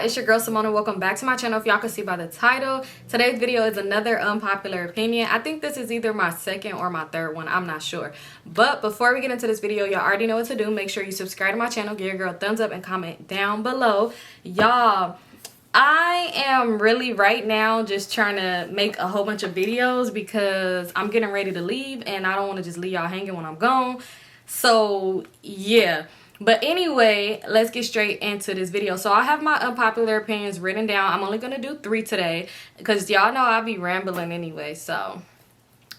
it's your girl Simone. Welcome back to my channel. If y'all can see by the title, today's video is another unpopular opinion. I think this is either my second or my third one, I'm not sure. But before we get into this video, y'all already know what to do. Make sure you subscribe to my channel, give your girl a thumbs up, and comment down below. Y'all, I am really right now just trying to make a whole bunch of videos because I'm getting ready to leave and I don't want to just leave y'all hanging when I'm gone. So yeah. But anyway, let's get straight into this video. So I have my unpopular opinions written down. I'm only going to do 3 today because y'all know I'll be rambling anyway. So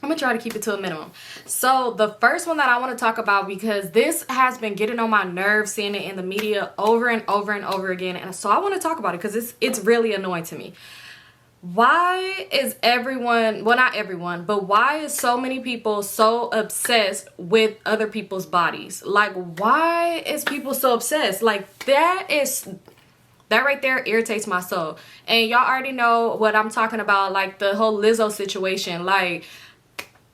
I'm going to try to keep it to a minimum. So the first one that I want to talk about, because this has been getting on my nerves, seeing it in the media over and over and over again. And so I want to talk about it because it's really annoying to me. Why is everyone, well, not everyone, but why is so many people so obsessed with other people's bodies? Like, why is people so obsessed? Like, that right there irritates my soul. And y'all already know what I'm talking about, like the whole Lizzo situation. Like,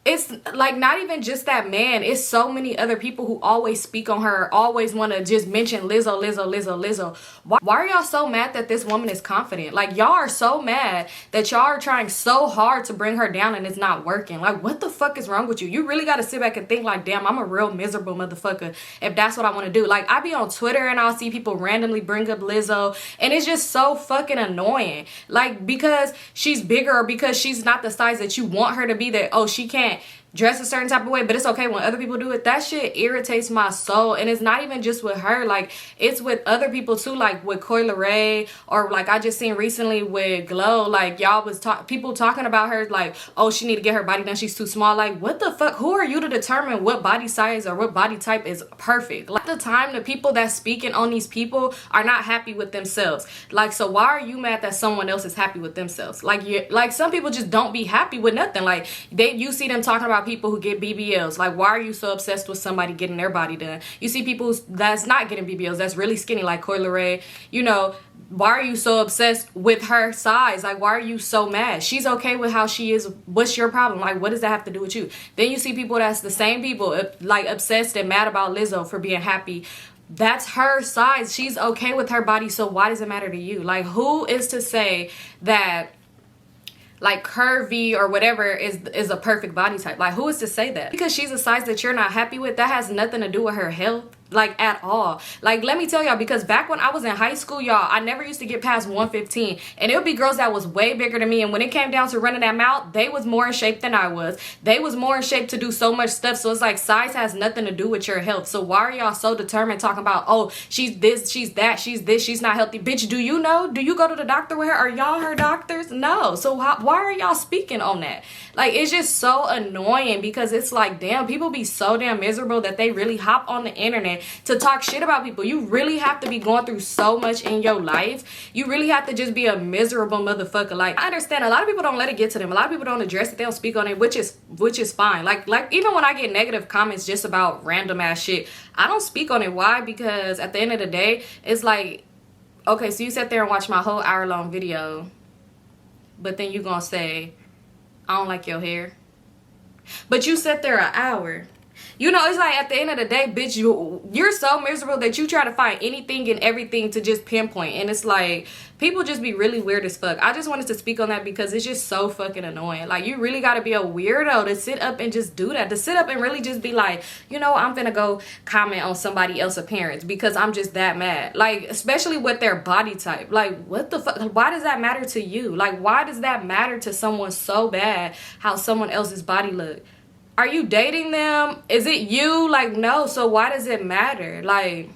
it's like not even just that man. It's so many other people who always speak on her, always want to just mention Lizzo, Lizzo, Lizzo, Lizzo. Why are y'all so mad that this woman is confident? Like, y'all are so mad that y'all are trying so hard to bring her down and it's not working. Like, what the fuck is wrong with you? You really got to sit back and think like, damn, I'm a real miserable motherfucker if that's what I want to do. Like, I be on Twitter and I'll see people randomly bring up Lizzo and it's just so fucking annoying. Like, because she's bigger or because she's not the size that you want her to be, that, oh, she can't dress a certain type of way, but it's okay when other people do it. That shit irritates my soul. And it's not even just with her, like it's with other people too, like with Coi Leray, or like I just seen recently with Glow. Like, y'all was people talking about her like, oh, she need to get her body done, she's too small. Like, what the fuck? Who are you to determine what body size or what body type is perfect? Like, the time the people that's speaking on these people are not happy with themselves. Like, so why are you mad that someone else is happy with themselves? Like some people just don't be happy with nothing. Like, you see them talking about people who get BBLs. Like, why are you so obsessed with somebody getting their body done? You see people that's not getting BBLs, that's really skinny, like Coi Leray. You know, why are you so obsessed with her size? Like, why are you so mad? She's okay with how she is. What's your problem? Like, what does that have to do with you? Then you see people that's the same people, like obsessed and mad about Lizzo for being happy. That's her size. She's okay with her body, so why does it matter to you? Like, who is to say that like curvy or whatever is a perfect body type? Like, who is to say that? Because she's a size that you're not happy with, that has nothing to do with her health, like at all. Like, let me tell y'all, because back when I was in high school, y'all, I never used to get past 115, and it would be girls that was way bigger than me, and when it came down to running that mouth, they was more in shape than I was. They was more in shape to do so much stuff. So it's like, size has nothing to do with your health. So why are y'all so determined talking about, oh, she's this, she's that, she's this, she's not healthy? Bitch, do you know? Do you go to the doctor with her? Are y'all her doctors? No. So why are y'all speaking on that? Like, it's just so annoying, because it's like, damn, people be so damn miserable that they really hop on the internet to talk shit about people. You really have to be going through so much in your life. You really have to just be a miserable motherfucker. Like, I understand a lot of people don't let it get to them. A lot of people don't address it. They don't speak on it, which is fine. Like even when I get negative comments just about random ass shit, I don't speak on it. Why? Because at the end of the day, it's like, okay, so you sat there and watched my whole hour-long video, but then you gonna say, I don't like your hair. But you sat there an hour. You know, it's like, at the end of the day, bitch, you're so miserable that you try to find anything and everything to just pinpoint. And it's like, people just be really weird as fuck. I just wanted to speak on that because it's just so fucking annoying. Like, you really got to be a weirdo to sit up and just do that. To sit up and really just be like, you know, I'm finna go comment on somebody else's appearance because I'm just that mad. Like, especially with their body type. Like, what the fuck? Why does that matter to you? Like, why does that matter to someone so bad, how someone else's body look? Are you dating them? Is it you? Like, no. So why does it matter? Like,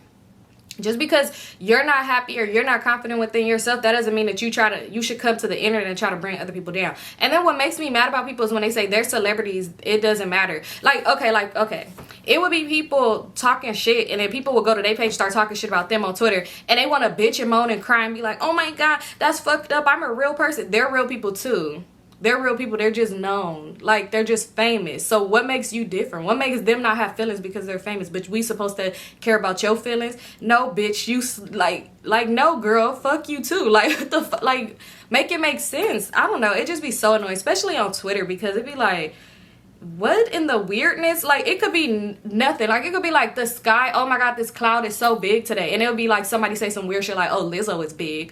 just because you're not happy or you're not confident within yourself, that doesn't mean that you should come to the internet and try to bring other people down. And then what makes me mad about people is when they say they're celebrities, it doesn't matter. Like, okay. It would be people talking shit, and then people will go to their page, start talking shit about them on Twitter, and they want to bitch and moan and cry and be like, oh my God, that's fucked up. I'm a real person. They're real people too. They're real people. They're just known. Like, they're just famous. So what makes you different? What makes them not have feelings because they're famous? But we supposed to care about your feelings? No, bitch. You like no, girl. Fuck you too. Like, what the fuck? Like, make it make sense. I don't know. It just be so annoying, especially on Twitter, because it be like, what in the weirdness? Like, it could be nothing. Like, it could be like the sky. Oh my God, this cloud is so big today. And it'll be like somebody say some weird shit like, oh, Lizzo is big.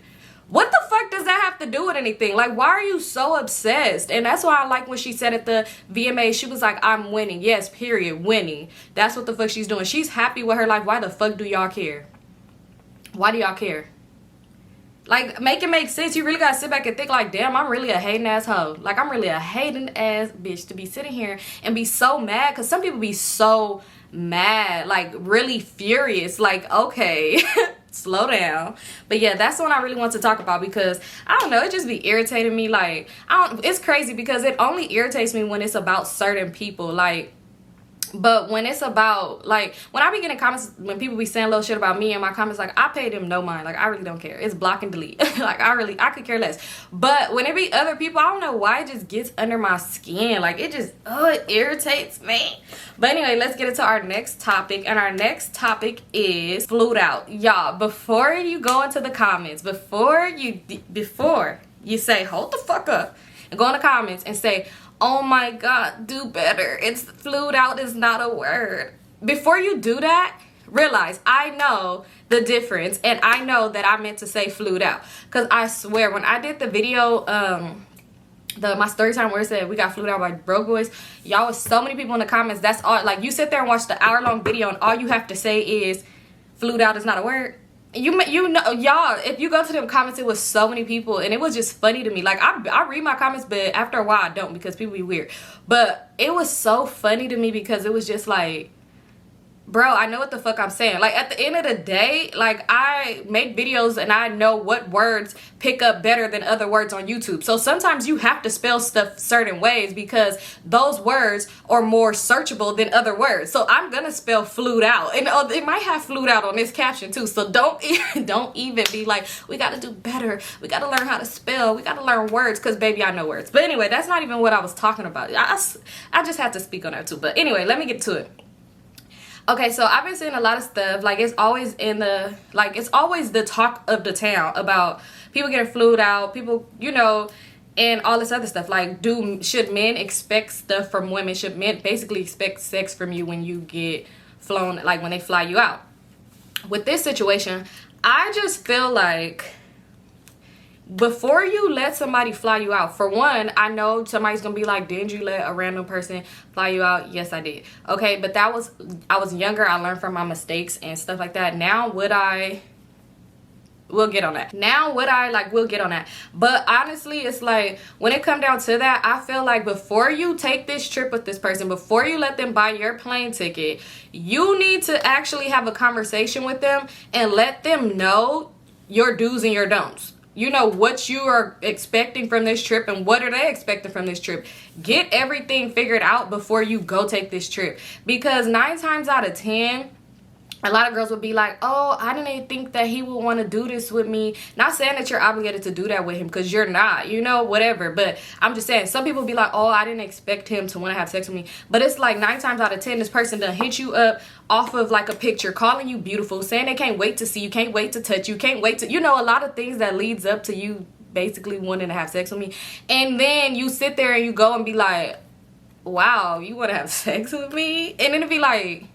What the fuck does that have to do with anything? Like, why are you so obsessed? And that's why I like when she said at the VMA, she was like, I'm winning. Yes, period, winning. That's what the fuck she's doing. She's happy with her life. Why the fuck do y'all care? Why do y'all care? Like, make it make sense. You really gotta sit back and think like, damn, I'm really a hating ass hoe. Like, I'm really a hating ass bitch to be sitting here and be so mad. Because some people be so mad, like really furious. Like, okay, slow down. But yeah, that's the one I really want to talk about, because I don't know, it just be irritating me. Like, it's crazy because it only irritates me when it's about certain people. Like, but when it's about, like, when I be getting comments, when people be saying little shit about me in my comments, like, I pay them no mind. Like, I really don't care. It's block and delete. Like, I could care less. But when it be other people, I don't know why it just gets under my skin. Like, it just, it irritates me. But anyway, let's get into our next topic. And our next topic is flued out. Y'all, before you go into the comments, before you say, hold the fuck up, and go in the comments and say, oh my god, do better, it's flued out is not a word. Before you do that, realize I know the difference, and I know that I meant to say flued out. Because I swear, when I did the video, my story time where it said we got flued out by broke boys, y'all was so many people in the comments. That's all. Like, you sit there and watch the hour-long video and all you have to say is flued out is not a word. You know, y'all, if you go to them comments, it was so many people, and it was just funny to me. Like, I read my comments, but after a while I don't, because people be weird. But it was so funny to me because it was just like, bro, I know what the fuck I'm saying. Like, at the end of the day, like, I make videos and I know what words pick up better than other words on YouTube. So sometimes you have to spell stuff certain ways because those words are more searchable than other words. So I'm gonna spell flued out, and it might have flued out on this caption too. So don't even be like, we gotta do better, we gotta learn how to spell, we gotta learn words, because baby, I know words. But anyway, that's not even what I was talking about. I just had to speak on that too. But anyway, let me get to it. Okay, so I've been seeing a lot of stuff, like, it's always it's always the talk of the town about people getting flued out, people, you know, and all this other stuff. Like, should men expect stuff from women? Should men basically expect sex from you when you get flown, like when they fly you out? With this situation, I just feel like before you let somebody fly you out, for one, I know somebody's gonna be like, didn't you let a random person fly you out? Yes, I did. Okay, but I was younger. I learned from my mistakes and stuff like that. Now, we'll get on that. We'll get on that. But honestly, it's like, when it come down to that, I feel like before you take this trip with this person, before you let them buy your plane ticket, you need to actually have a conversation with them and let them know your do's and your don'ts. You know what you are expecting from this trip and what are they expecting from this trip. Get everything figured out before you go take this trip. Because 9 times out of 10, a lot of girls would be like, oh, I didn't even think that he would want to do this with me. Not saying that you're obligated to do that with him, because you're not, you know, whatever. But I'm just saying, some people be like, oh, I didn't expect him to want to have sex with me. But it's like 9 times out of 10, this person done hit you up off of like a picture, calling you beautiful, saying they can't wait to see you, can't wait to touch you, can't wait to, you know, a lot of things that leads up to you basically wanting to have sex with me. And then you sit there and you go and be like, wow, you want to have sex with me? And then it'd be like,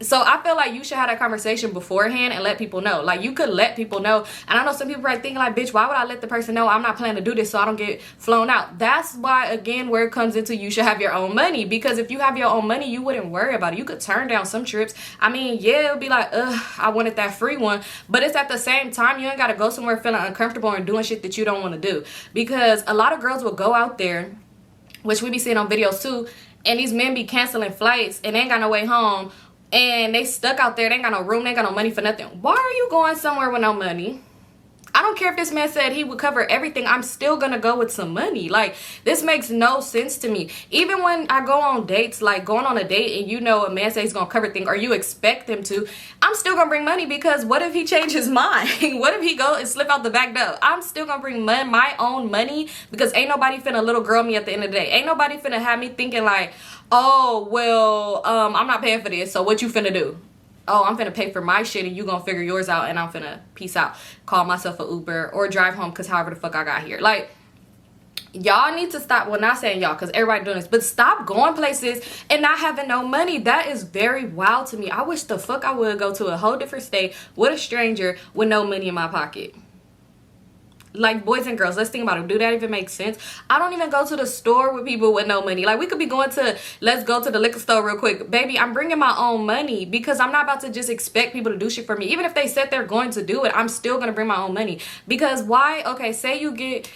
so I feel like you should have that conversation beforehand and let people know. Like, you could let people know. And I know some people are thinking like, bitch, why would I let the person know I'm not planning to do this so I don't get flown out? That's why, again, where it comes into you should have your own money. Because if you have your own money, you wouldn't worry about it. You could turn down some trips. I mean, yeah, it would be like, ugh, I wanted that free one. But it's at the same time, you ain't got to go somewhere feeling uncomfortable and doing shit that you don't want to do. Because a lot of girls will go out there, which we be seeing on videos too, and these men be canceling flights and they ain't got no way home. And they stuck out there. They ain't got no room. They ain't got no money for nothing. Why are you going somewhere with no money? I don't care if this man said he would cover everything. I'm still gonna go with some money. Like, this makes no sense to me. Even when I go on dates, like going on a date and you know a man says he's gonna cover things or you expect him to, I'm still gonna bring money, because what if he changes his mind? What if he go and slip out the back door? I'm still gonna bring my own money, because ain't nobody finna little girl me at the end of the day. Ain't nobody finna have me thinking like, oh, well, I'm not paying for this, so what you finna do? Oh, I'm finna pay for my shit and you gonna figure yours out and I'm finna peace out, call myself an Uber or drive home, because however the fuck I got here. Like, y'all need to stop. Well, not saying y'all, because everybody doing this, but stop going places and not having no money. That is very wild to me. I wish the fuck I would go to a whole different state with a stranger with no money in my pocket. like boys and girls, let's think about it. Do that even make sense? I don't even go to the store with people with no money. Like we could be going to, let's go to the liquor store real quick. Baby, I'm bringing my own money because I'm not about to just expect people to do shit for me. Even if they said they're going to do it, I'm still gonna bring my own money. Because why? Okay, say you get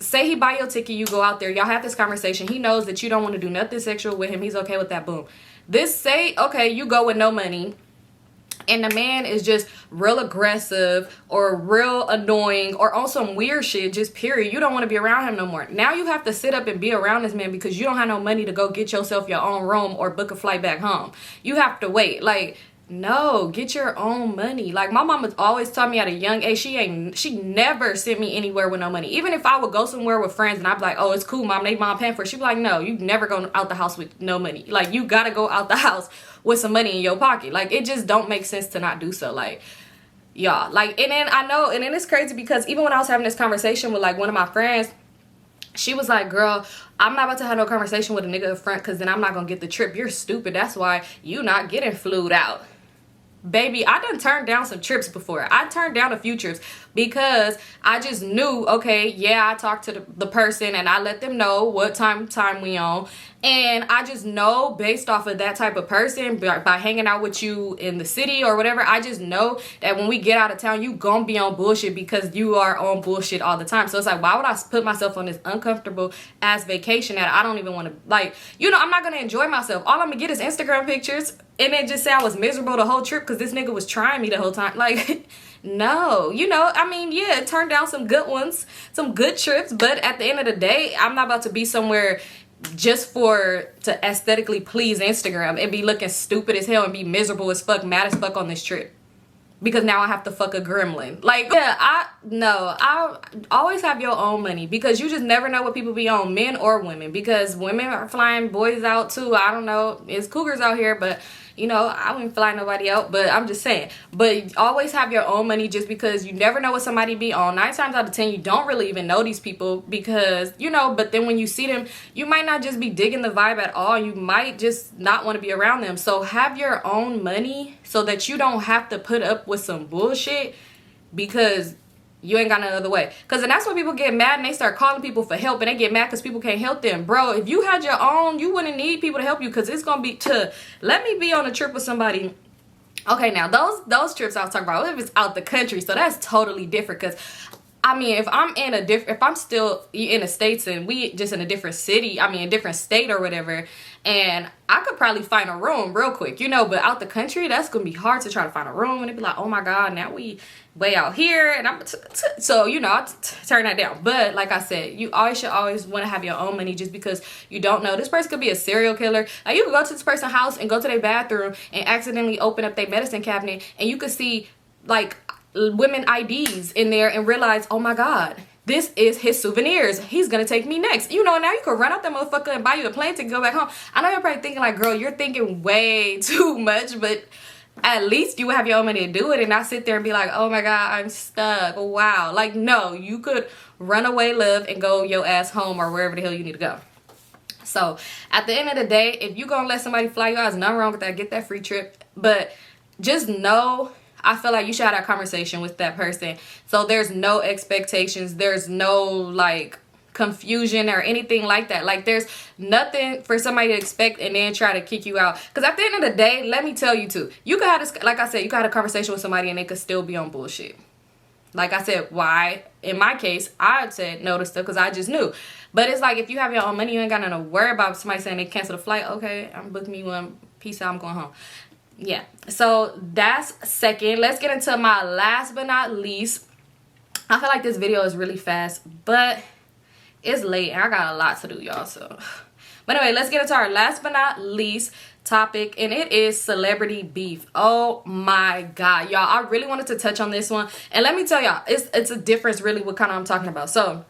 say he buy your ticket, you go out there, y'all have this conversation, he knows that you don't want to do nothing sexual with him, he's okay with that, boom. This say, okay, you go with no money and the man is just real aggressive or real annoying or on some weird shit, just period, you don't want to be around him no more. Now you have to sit up and be around this man because you don't have no money to go get yourself your own room or book a flight back home. You have to wait. Like, no, get your own money. Like my mama always taught me at a young age, she never sent me anywhere with no money. Even if I would go somewhere with friends and I'd be like, oh, it's cool, mom, they mom paying for it, she'd be like, no, you never go out the house with no money. Like you gotta go out the house with some money in your pocket. Like it just don't make sense to not do so. Like y'all, like, and then I know, and then it's crazy because even when I was having this conversation with like one of my friends, she was like, girl, I'm not about to have no conversation with a nigga up front because then I'm not gonna get the trip. You're stupid, that's why you not getting flued out. Baby, I done turned down some trips before. I turned down a few trips because I just knew, okay, yeah, I talked to the person and I let them know what time we on. And I just know based off of that type of person, by hanging out with you in the city or whatever, I just know that when we get out of town, you gonna be on bullshit because you are on bullshit all the time. So it's like, why would I put myself on this uncomfortable ass vacation that I don't even want to, like, you know, I'm not gonna enjoy myself. All I'm gonna get is Instagram pictures and then just say I was miserable the whole trip because this nigga was trying me the whole time. Like, no, you know, I mean, yeah, it turned down some good ones, some good trips, but at the end of the day, I'm not about to be somewhere just to aesthetically please Instagram and be looking stupid as hell and be miserable as fuck, mad as fuck on this trip because now I have to fuck a gremlin. Like, yeah, I always have your own money because you just never know what people be on, men or women, because women are flying boys out too. I don't know, it's cougars out here, but you know, I wouldn't fly nobody out, but I'm just saying. But always have your own money just because you never know what somebody be on. 9 times out of 10, you don't really even know these people because, you know, but then when you see them, you might not just be digging the vibe at all. You might just not want to be around them. So have your own money so that you don't have to put up with some bullshit because you ain't got no other way. Because then that's when people get mad and they start calling people for help and they get mad because people can't help them. Bro, if you had your own, you wouldn't need people to help you because it's going to be let me be on a trip with somebody. Okay, now those trips I was talking about, if it's out the country, so that's totally different because I mean, if I'm still in the States and we just in a different city, I mean, a different state or whatever, and I could probably find a room real quick, you know, but out the country, that's going to be hard to try to find a room and it'd be like, oh my God, now we way out here and so, you know, I turn that down. But like I said, you should always want to have your own money just because you don't know. This person could be a serial killer. Like you could go to this person's house and go to their bathroom and accidentally open up their medicine cabinet and you could see like women IDs in there and realize, oh my God, this is his souvenirs. He's gonna take me next. You know, now you could run out that motherfucker and buy you a plane ticket, go back home. I know you're probably thinking like, girl, you're thinking way too much, but at least you would have your own money to do it and not sit there and be like, oh my God, I'm stuck. Wow. Like, no, you could run away, live, and go your ass home or wherever the hell you need to go. So at the end of the day, if you gonna let somebody fly you out, there's nothing wrong with that. Get that free trip. But just know, I feel like you should have that conversation with that person. So there's no expectations. There's no like confusion or anything like that. Like there's nothing for somebody to expect and then try to kick you out. Because at the end of the day, let me tell you too, you could have this, like I said, you could have a conversation with somebody and they could still be on bullshit. Like I said, why? In my case, I said no to stuff because I just knew. But it's like if you have your own money, you ain't got nothing to worry about somebody saying they cancel the flight. Okay, I'm booking me one. Peace out, I'm going home. Yeah, so that's second. Let's get into my last but not least. I feel like this video is really fast, but it's late and I got a lot to do, y'all. So, but anyway, let's get into our last but not least topic, and it is celebrity beef. Oh my God, y'all, I really wanted to touch on this one, and let me tell y'all, it's a difference really what kind of I'm talking about. So,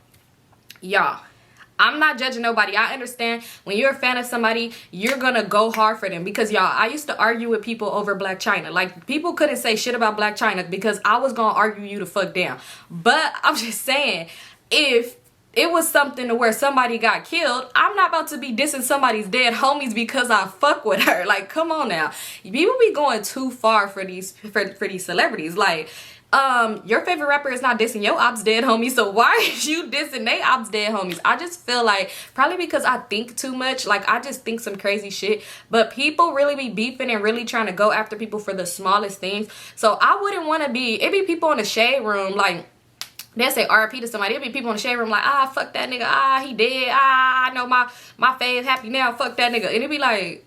y'all, I'm not judging nobody. I understand when you're a fan of somebody, you're gonna go hard for them because y'all, I used to argue with people over Black China. Like people couldn't say shit about Black China because I was gonna argue you the fuck down. But I'm just saying, if it was something to where somebody got killed, I'm not about to be dissing somebody's dead homies because I fuck with her. Like, come on now. People be going too far for these celebrities. Like, your favorite rapper is not dissing your ops dead homies, so why are you dissing they ops dead homies? I just feel like probably because I think too much, like I just think some crazy shit, but people really be beefing and really trying to go after people for the smallest things. So I wouldn't want to be, it be people in the shade room like they say RP to somebody. It'll be people in the shade room like, ah, fuck that nigga, ah, he dead, ah, I know my fave happy now, fuck that nigga. And it'd be like,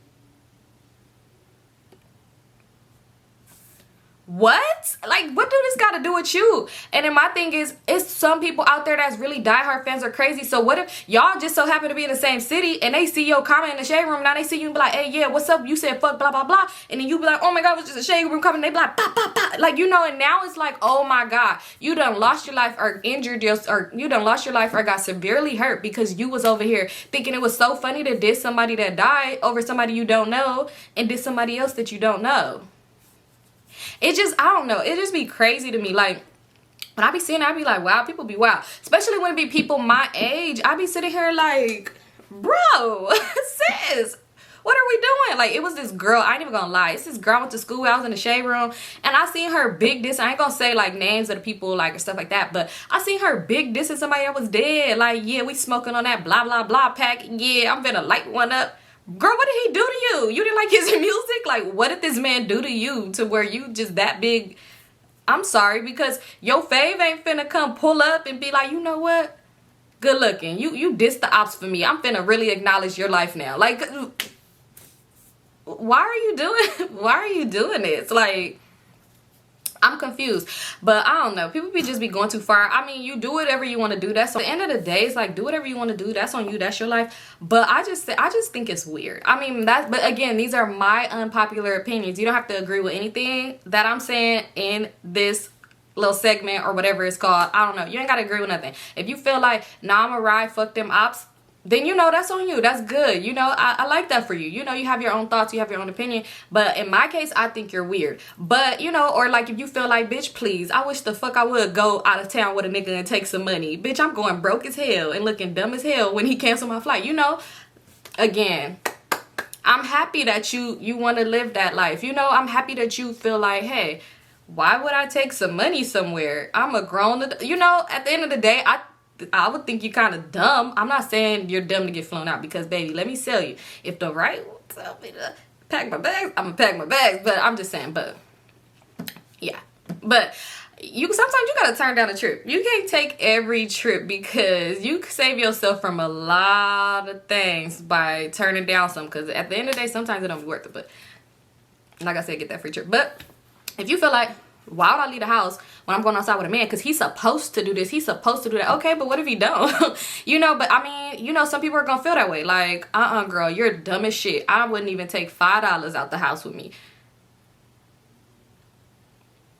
what? Like, what do this got to do with you? And then my thing is, it's some people out there that's really diehard fans are crazy. So what if y'all just so happen to be in the same city and they see your comment in the shade room? Now they see you and be like, hey, yeah, what's up? You said fuck, blah, blah, blah. And then you be like, oh my God, it was just a shade room comment. They be like, bah, bah, bah. Like, you know, and now it's like, oh my God, you done lost your life or injured yourself, or you done lost your life or got severely hurt because you was over here thinking it was so funny to diss somebody that died over somebody you don't know and diss somebody else that you don't know. It just, I don't know, it just be crazy to me. Like, when I be seeing it, I be like, wow, people be wild. Especially when it be people my age. I be sitting here like, bro, sis, what are we doing? Like, it was this girl, I ain't even gonna lie, it's this girl I went to school, I was in the shade room, and I seen her big diss. I ain't gonna say like names of the people like or stuff like that, but I seen her big dissing somebody that was dead. Like, yeah, we smoking on that blah blah blah pack, yeah, I'm gonna light one up. Girl, what did he do to you? You didn't like his music? Like, what did this man do to you to where you just that big? I'm sorry, because your fave ain't finna come pull up and be like, you know what? Good looking. You dissed the ops for me. I'm finna really acknowledge your life now. Like, why are you doing this? Like, I'm confused. But I don't know, people just be going too far. I mean, you do whatever you want to do. That's at the end of the day, it's like, do whatever you want to do. That's on you, that's your life. But I just think it's weird. I mean, but again, these are my unpopular opinions. You don't have to agree with anything that I'm saying in this little segment or whatever it's called. I don't know, you ain't gotta agree with nothing. If you feel like, nah, I'ma ride, fuck them ops, then you know that's on you. That's good. You know, I like that for you. You know, you have your own thoughts, you have your own opinion. But in my case, I think you're weird. But, you know, or like if you feel like, bitch, please, I wish the fuck I would go out of town with a nigga and take some money. Bitch, I'm going broke as hell and looking dumb as hell when he canceled my flight. You know, again, I'm happy that you want to live that life. You know, I'm happy that you feel like, hey, why would I take some money somewhere? I'm a grown, you know, at the end of the day, I would think you kind of dumb. I'm not saying you're dumb to get flown out, because baby, let me tell you, if the right will tell me to pack my bags, I'm gonna pack my bags. But I'm just saying, but yeah, but sometimes you gotta turn down a trip. You can't take every trip, because you save yourself from a lot of things by turning down some, because at the end of the day, sometimes it don't be worth it. But like I said, get that free trip. But if you feel like, why would I leave the house when I'm going outside with a man? Because he's supposed to do this, he's supposed to do that. Okay, but what if he don't? You know, but I mean, you know, some people are gonna feel that way. Like, girl, you're dumb as shit. I wouldn't even take $5 out the house with me.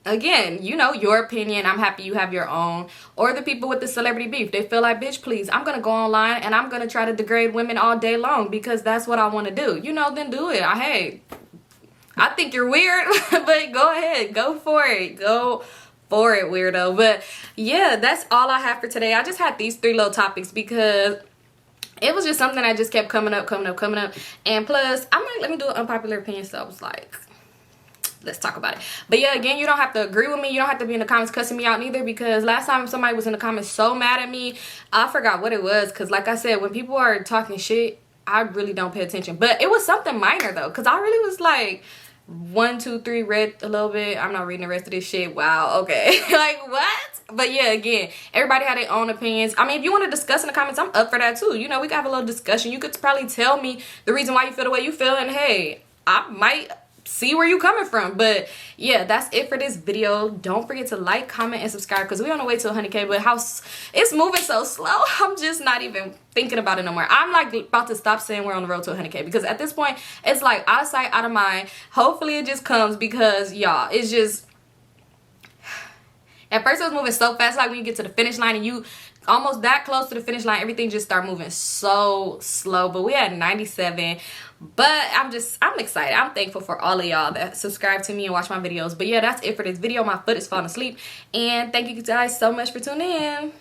Again, you know, your opinion. I'm happy you have your own. Or the people with the celebrity beef, they feel like, bitch, please, I'm gonna go online and I'm gonna try to degrade women all day long because that's what I want to do. You know, then do it. Hey, I think you're weird, but go ahead, go for it, weirdo. But yeah, that's all I have for today. I just had these 3 little topics because it was just something that just kept coming up, and plus I'm like, let me do an unpopular opinion, so I was like, let's talk about it. But yeah, again, you don't have to agree with me, you don't have to be in the comments cussing me out neither, because last time somebody was in the comments so mad at me, I forgot what it was, because like I said, when people are talking shit, I really don't pay attention. But it was something minor though, because I really was like, 1, 2, 3, read a little bit. I'm not reading the rest of this shit. Wow, okay. Like, what? But yeah, again, everybody had their own opinions. I mean, if you want to discuss in the comments, I'm up for that too. You know, we can have a little discussion. You could probably tell me the reason why you feel the way you feel, and hey, I might see where you coming from. But yeah, that's it for this video. Don't forget to like, comment, and subscribe, because we're on the way to 100K, but it's moving so slow, I'm just not even thinking about it no more. I'm like about to stop saying we're on the road to 100K, because at this point it's like out of sight, out of mind. Hopefully it just comes, because y'all, it's just, at first it was moving so fast, like when you get to the finish line and you almost that close to the finish line, everything just start moving so slow. But we had 97. But I'm excited. I'm thankful for all of y'all that subscribe to me and watch my videos. But yeah, that's it for this video. My foot is falling asleep, and thank you guys so much for tuning in.